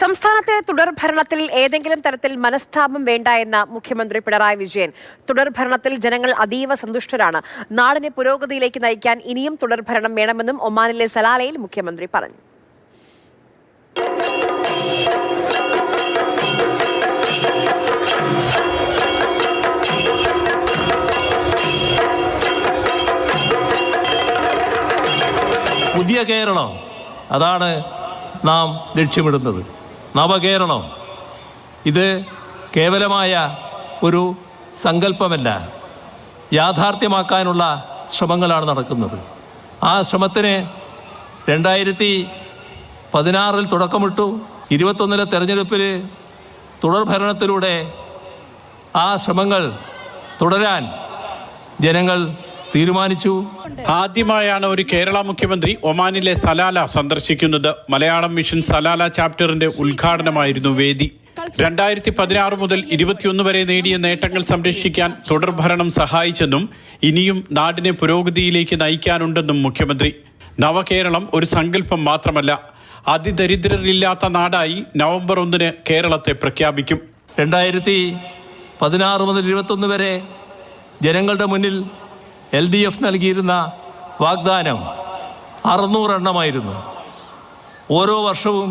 സംസ്ഥാനത്തെ തുടർ ഭരണത്തിൽ ഏതെങ്കിലും തരത്തിൽ മനസ്താപം വേണ്ട എന്ന മുഖ്യമന്ത്രി പിണറായി വിജയൻ. തുടർ ഭരണത്തിൽ ജനങ്ങൾ അതീവ സന്തുഷ്ടരാണ്. നാടിനെ പുരോഗതിയിലേക്ക് നയിക്കാൻ ഇനിയും തുടർ ഭരണം വേണമെന്നും ഒമാനിലെ സലാലയിൽ മുഖ്യമന്ത്രി പറഞ്ഞു. പുതിയ കേരളം, അതാണ് നാം ലക്ഷ്യമിടുന്നത്. നവകേരളം ഇത് കേവലമായ ഒരു സങ്കല്പമല്ല, യാഥാർത്ഥ്യമാക്കാനുള്ള ശ്രമങ്ങളാണ് നടക്കുന്നത്. ആ ശ്രമത്തിന് 2016 തുടക്കമിട്ടു. 21 തെരഞ്ഞെടുപ്പിൽ തുടർ ഭരണത്തിലൂടെ ആ ശ്രമങ്ങൾ തുടരാൻ ജനങ്ങൾ തീരുമാനിച്ചു. ആദ്യമായാണ് ഒരു കേരള മുഖ്യമന്ത്രി ഒമാനിലെ സലാല സന്ദർശിക്കുന്നത്. മലയാളം മിഷൻ സലാല ചാപ്റ്ററിന്റെ ഉദ്ഘാടനമായിരുന്നു വേദി. 2016 മുതൽ 21 വരെ നേടിയ നേട്ടങ്ങൾ സംരക്ഷിക്കാൻ തുടർ ഭരണം സഹായിച്ചെന്നും ഇനിയും നാടിനെ പുരോഗതിയിലേക്ക് നയിക്കാനുണ്ടെന്നും മുഖ്യമന്ത്രി. നവകേരളം ഒരു സങ്കല്പം മാത്രമല്ല, അതിദരിദ്രരില്ലാത്ത നാടായി നവംബർ 1 കേരളത്തെ പ്രഖ്യാപിക്കും. 2016 മുതൽ 21 വരെ ജനങ്ങളുടെ മുന്നിൽ LDF നൽകിയിരുന്ന വാഗ്ദാനം 600 എണ്ണമായിരുന്നു. ഓരോ വർഷവും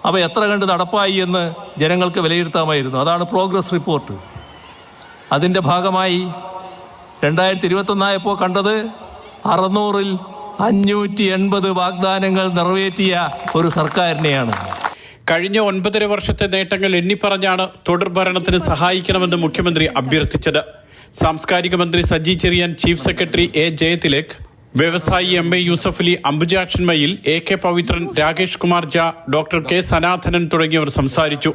അവ എത്ര കണ്ട് നടപ്പായി എന്ന് ജനങ്ങൾക്ക് വിലയിരുത്താമായിരുന്നു. അതാണ് പ്രോഗ്രസ് റിപ്പോർട്ട്. അതിൻ്റെ ഭാഗമായി 2021 ആയപ്പോൾ കണ്ടത് 600-ൽ 580 വാഗ്ദാനങ്ങൾ നിറവേറ്റിയ ഒരു സർക്കാരിനെയാണ്. കഴിഞ്ഞ 9.5 വർഷത്തെ നേട്ടങ്ങൾ എണ്ണിപ്പറഞ്ഞാണ് തുടർ ഭരണത്തിന് സഹായിക്കണമെന്ന് മുഖ്യമന്ത്രി അഭ്യർത്ഥിച്ചത്. സാംസ്കാരിക മന്ത്രി Saji Cheriyan, chief secretary A. Jayathilak, വ്യവസായി MA യൂസഫലി, അംബുജാക്ഷൻ മയിൽ, AK പവിത്രൻ, രാകേഷ് കുമാർ ജ, ഡോക്ടർ K. സനാതനൻ തുടങ്ങിയവർ സംസാരിച്ചു.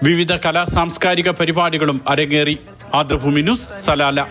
വിവിധ കലാ സാംസ്കാരിക പരിപാടികളും അരങ്ങേറി. Mathrubhumi news, Salalah.